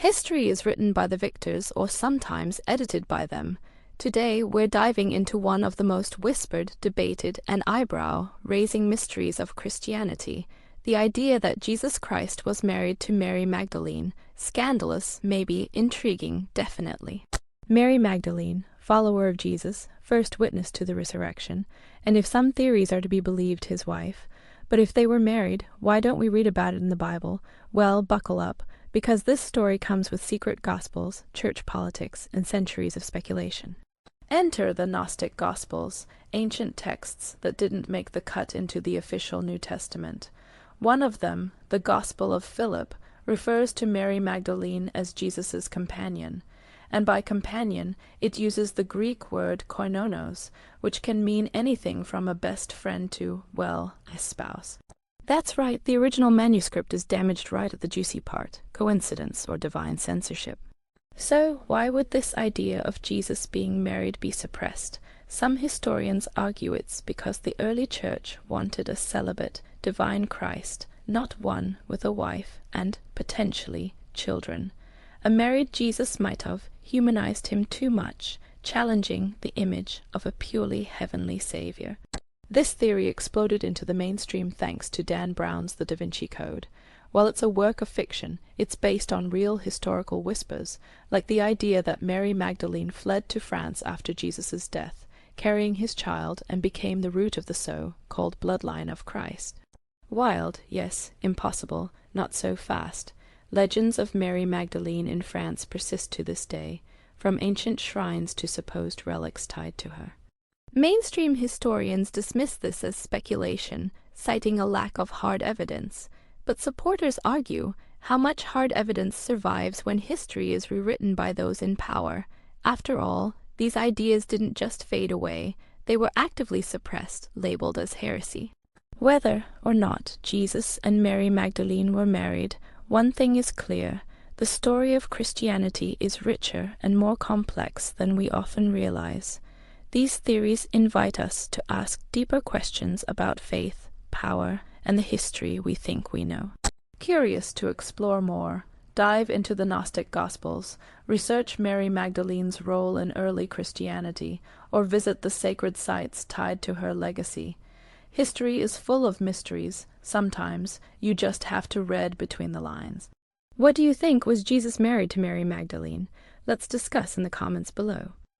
History is written by the victors or sometimes edited by them. Today, we're diving into one of the most whispered, debated, and eyebrow-raising mysteries of Christianity, the idea that Jesus Christ was married to Mary Magdalene. Scandalous, maybe; intriguing, definitely. Mary Magdalene, follower of Jesus, first witness to the resurrection, and if some theories are to be believed, his wife. But if they were married, why don't we read about it in the Bible? Well, buckle up, because this story comes with secret gospels, church politics, and centuries of speculation. Enter the Gnostic Gospels, ancient texts that didn't make the cut into the official New Testament. One of them, the Gospel of Philip, refers to Mary Magdalene as Jesus' companion, and by companion it uses the Greek word koinonos, which can mean anything from a best friend to, well, a spouse. That's right, the original manuscript is damaged right at the juicy part, coincidence or divine censorship. So, why would this idea of Jesus being married be suppressed? Some historians argue it's because the early church wanted a celibate, divine Christ, not one with a wife and, potentially, children. A married Jesus might have humanized him too much, challenging the image of a purely heavenly Savior. This theory exploded into the mainstream thanks to Dan Brown's The Da Vinci Code. While it's a work of fiction, it's based on real historical whispers, like the idea that Mary Magdalene fled to France after Jesus' death, carrying his child, and became the root of the so-called bloodline of Christ. Wild, yes; impossible, not so fast. Legends of Mary Magdalene in France persist to this day, from ancient shrines to supposed relics tied to her. Mainstream historians dismiss this as speculation, citing a lack of hard evidence. But supporters argue, how much hard evidence survives when history is rewritten by those in power? After all, these ideas didn't just fade away, they were actively suppressed, labeled as heresy. Whether or not Jesus and Mary Magdalene were married, one thing is clear: the story of Christianity is richer and more complex than we often realize. These theories invite us to ask deeper questions about faith, power, and the history we think we know. Curious to explore more, dive into the Gnostic Gospels, research Mary Magdalene's role in early Christianity, or visit the sacred sites tied to her legacy. History is full of mysteries. Sometimes you just have to read between the lines. What do you think? Was Jesus married to Mary Magdalene? Let's discuss in the comments below.